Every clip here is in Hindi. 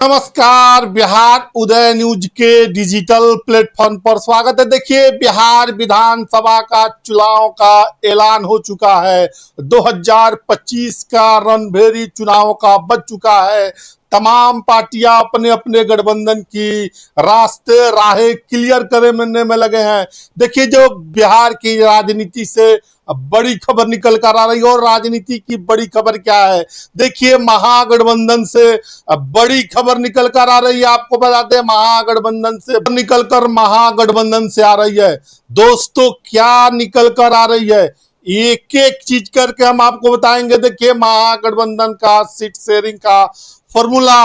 नमस्कार। बिहार उदय न्यूज के डिजिटल प्लेटफॉर्म पर स्वागत है। देखिए, बिहार विधानसभा का चुनाव का ऐलान हो चुका है। 2025 का रणभेरी चुनाव का बच चुका है। तमाम पार्टियां अपने अपने गठबंधन की रास्ते राहें क्लियर करने में लगे हैं। देखिए, जो बिहार की राजनीति से बड़ी खबर निकल कर आ रही है, और राजनीति की बड़ी खबर क्या है, देखिए महागठबंधन से बड़ी खबर निकल कर आ रही है। आपको बता दें, महागठबंधन से निकल कर महागठबंधन से आ रही है। दोस्तों, क्या निकल कर आ रही है, एक एक चीज करके हम आपको बताएंगे। देखिए, महागठबंधन का सीट शेयरिंग का फॉर्मूला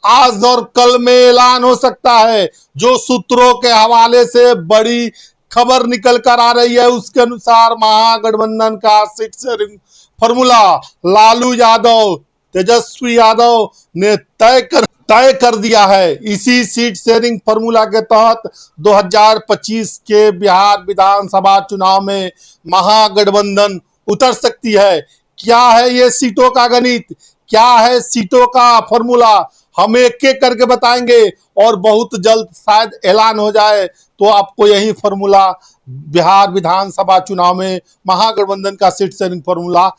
आज और कल में ऐलान हो सकता है। जो सूत्रों के हवाले से बड़ी खबर निकल कर आ रही है, उसके अनुसार महागठबंधन का seat sharing formula Lalu Yadav, Tejashwi Yadav ने तय कर दिया है। इसी सीट शेयरिंग फॉर्मूला के तहत 2025 के बिहार विधानसभा चुनाव में महागठबंधन उतर सकती है। क्या है ये सीटों का गणित, क्या है सीटों का फॉर्मूला, हम एक एक करके बताएंगे, और बहुत जल्द शायद ऐलान हो जाए तो आपको यही फॉर्मूला बिहार विधानसभा चुनाव में महागठबंधन का सीट शेयरिंग फॉर्मूला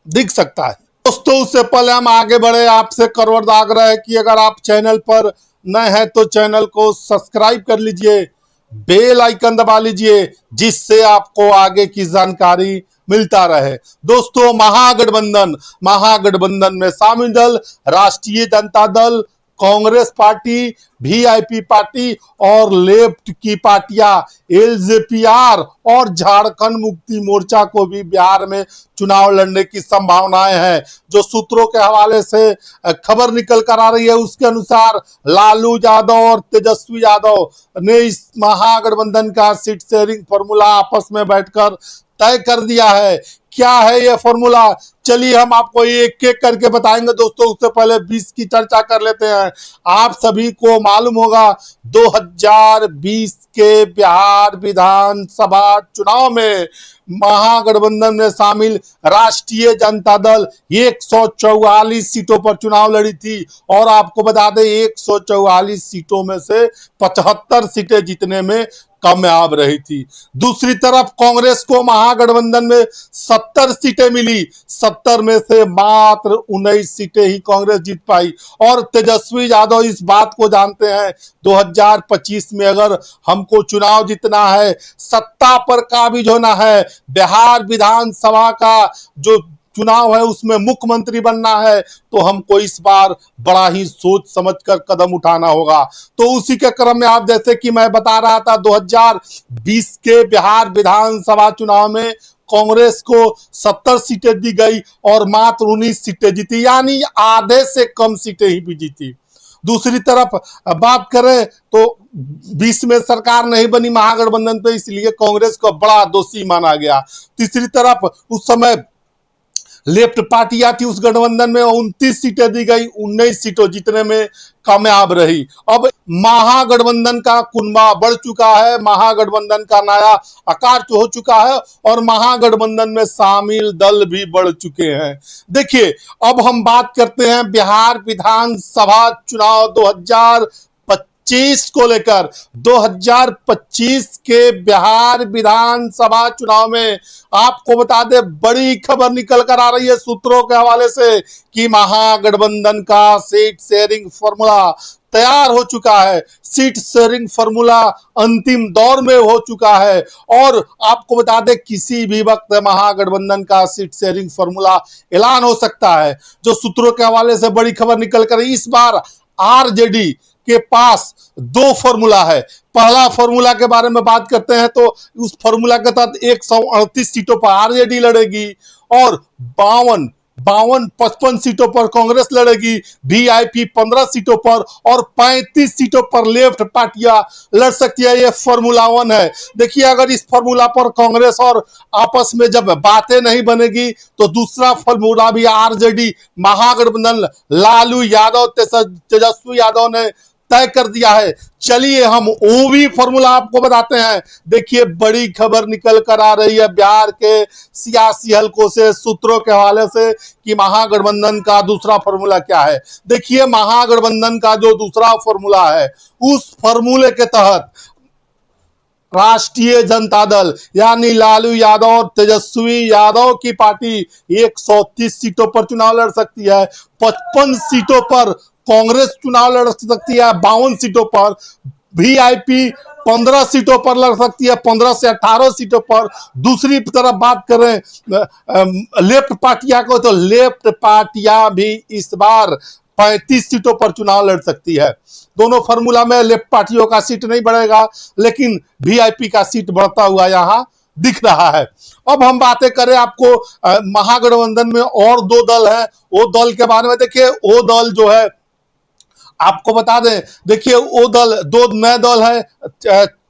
दिख सकता है। दोस्तों, उससे पहले हम आगे बढ़े, आपसे करवट आग्रह है कि अगर आप चैनल पर नए हैं तो चैनल को सब्सक्राइब कर लीजिए, बेल आइकन दबा लीजिए, जिससे आपको आगे की जानकारी मिलता रहे। दोस्तों, महागठबंधन में शामिल दल राष्ट्रीय Janata Dal, Congress party, VIP party और लेफ्ट की पार्टियां एलजेपीआर और झारखंड मुक्ति मोर्चा को भी बिहार में चुनाव लड़ने की संभावनाएं हैं। जो सूत्रों के हवाले से खबर निकल कर आ रही है, उसके अनुसार लालू यादव और तेजस्वी यादव ने इस महागठबंधन का सीट शेयरिंग फॉर्मूला आपस में बैठकर तय कर दिया है। क्या है ये फॉर्मूला, चलिए हम आपको एक एक करके बताएंगे। दोस्तों, उससे पहले 20 की चर्चा कर लेते हैं। आप सभी को मालूम होगा, 2020 के बिहार विधानसभा चुनाव में महागठबंधन में शामिल राष्ट्रीय जनता दल 144 सीटों पर चुनाव लड़ी थी, और आपको बता दें 144 सीटों में से 75 सीटें जीतने में कामयाब रही थी। दूसरी तरफ कांग्रेस को महागठबंधन में 70 सीटें मिली, 70 में से मात्र 19 सीटें ही कांग्रेस जीत पाई। और तेजस्वी यादव इस बात को जानते हैं, 2025 में अगर हमको चुनाव जीतना है, सत्ता पर काबिज होना है, बिहार विधानसभा का जो चुनाव है उसमें मुख्यमंत्री बनना है, तो हमको इस बार बड़ा ही सोच समझकर कदम उठाना होगा। तो उसी के क्रम में आप, जैसे कि मैं बता रहा था, 2020 के बिहार विधानसभा चुनाव में कांग्रेस को 70 सीटें दी गई और मात्र 19 सीटें जीती, यानी आधे से कम सीटें ही भी जीती। दूसरी तरफ बात करें तो 20 में सरकार नहीं बनी महागठबंधन पे, इसलिए कांग्रेस को बड़ा दोषी माना गया। तीसरी तरफ उस समय लेफ्ट पार्टियां थी उस गठबंधन में, 29 सीटें दी गई, 19 सीटों जीतने में कामयाब रही। अब महागठबंधन का कुनबा बढ़ चुका है, महागठबंधन का नया आकार हो चुका है, और महागठबंधन में शामिल दल भी बढ़ चुके हैं। देखिए, अब हम बात करते हैं बिहार विधानसभा चुनाव 2025 को लेकर। 2025 के बिहार विधानसभा चुनाव में आपको बता दें, बड़ी खबर निकल कर आ रही है सूत्रों के हवाले से कि महागठबंधन का सीट शेयरिंग फॉर्मूला तैयार हो चुका है। सीट शेयरिंग फॉर्मूला अंतिम दौर में हो चुका है, और आपको बता दें किसी भी वक्त महागठबंधन का सीट शेयरिंग फॉर्मूला ऐलान हो सकता है। जो सूत्रों के हवाले से बड़ी खबर निकल कर, इस बार आरजेडी के पास दो फॉर्मूला है। पहला फॉर्मूला के बारे में बात करते हैं तो उस फॉर्मूला के तहत 138 सीटों पर आरजेडी लड़ेगी, और 55 सीटों पर कांग्रेस लड़ेगी, वीआईपी 15 सीटों पर, और 35 सीटों पर लेफ्ट पार्टियां लड़ सकती है। ये फॉर्मूला 1 है। देखिए, अगर इस फॉर्मूला पर कांग्रेस और आपस में जब बातें नहीं बनेगी, तो दूसरा फॉर्मूला भी आरजेडी महागठबंधन लालू यादव तेजस्वी यादव ने तय कर दिया है। चलिए हम वो भी फॉर्मूला आपको बताते हैं। देखिए बड़ी खबर निकल कर आ रही है बिहार के सियासी हलकों से, सूत्रों के हवाले से, कि महागठबंधन का दूसरा फॉर्मूला क्या है। देखिए महागठबंधन का जो दूसरा फॉर्मूला है, उस फॉर्मूले के तहत राष्ट्रीय जनता दल यानी लालू यादव और तेजस्वी यादव की पार्टी 130 सीटों पर चुनाव लड़ सकती है। 55 सीटों पर कांग्रेस चुनाव लड़ सकती है। 52 सीटों पर वीआईपी 15 सीटों पर लड़ सकती है, 15 से 18 सीटों पर। दूसरी तरफ बात करें लेफ्ट पार्टियां को, तो लेफ्ट पार्टियां भी इस बार 35 सीटों पर चुनाव लड़ सकती है। दोनों फॉर्मूला में लेफ्ट पार्टियों का सीट नहीं बढ़ेगा, लेकिन वीआईपी का सीट बढ़ता हुआ यहां दिख रहा है। अब हम बातें करें आपको महागठबंधन में और दो दल हैं, वो दल के बारे में। देखिए वो दल जो है आपको बता दें, देखिए वो दल, दो नए दल है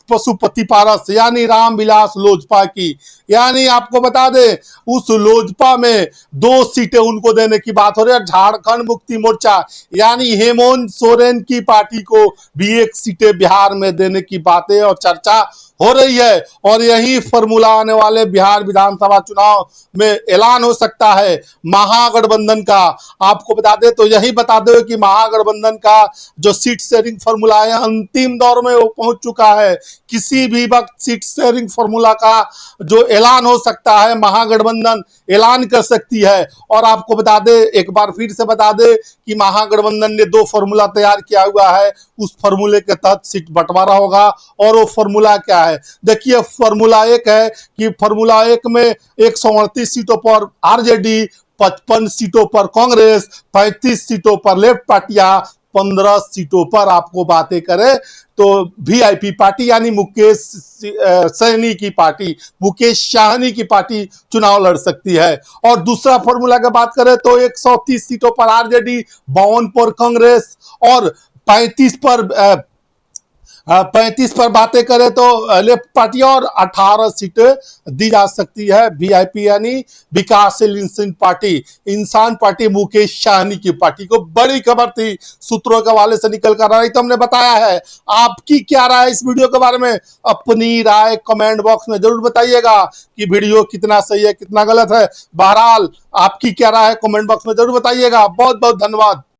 पशुपति पारस यानी रामविलास लोजपा की। यानी आपको बता दें उस लोजपा में 2 सीटें उनको देने की बात हो रही है। झारखंड मुक्ति मोर्चा यानी हेमंत सोरेन की पार्टी को भी 1 सीटें बिहार में देने की बातें और चर्चा हो रही है। और यही फॉर्मूला आने वाले बिहार विधानसभा चुनाव में ऐलान हो सकता है महागठबंधन का। आपको बता दें तो यही बता दो कि महागठबंधन का जो सीट शेयरिंग फॉर्मूला है अंतिम दौर में वो पहुंच चुका है। किसी भी वक्त सीट शेयरिंग फॉर्मूला का जो ऐलान हो सकता है, महागठबंधन ऐलान कर सकती है। और आपको बता दे, एक बार फिर से बता दे कि महागठबंधन ने 2 फॉर्मूला तैयार किया हुआ है। उस फॉर्मूले के तहत सीट बंटवारा होगा। और वो फॉर्मूला क्या है? देखिए फॉर्मूला 1 है कि फॉर्मूला 1 में 138 सीटों पर आरजेडी, 55 सीटों पर कांग्रेस, 35 सीटों पर लेफ्ट पार्टियां, 15 सीटों पर आपको बातें करें तो वीआईपी पार्टी यानी मुकेश सहनी की पार्टी, मुकेश साहनी की पार्टी चुनाव लड़ सकती है। और दूसरा फॉर्मूला की बात करें तो 130 सीटों पर आरजेडी, 52 पर कांग्रेस और 35 पर बातें करें तो लेफ्ट पार्टी, और 18 सीटें दी जा सकती है वीआईपी यानी विकासशील इंसान पार्टी, इंसान पार्टी मुकेश साहनी की पार्टी को। बड़ी खबर थी, सूत्रों के हवाले से निकल कर आई तो हमने बताया है। आपकी क्या राय है इस वीडियो के बारे में? अपनी राय कमेंट बॉक्स में जरूर बताइएगा कि वीडियो कितना सही है कितना गलत है। बहरहाल आपकी क्या राय है कमेंट बॉक्स में जरूर बताइएगा। बहुत बहुत धन्यवाद।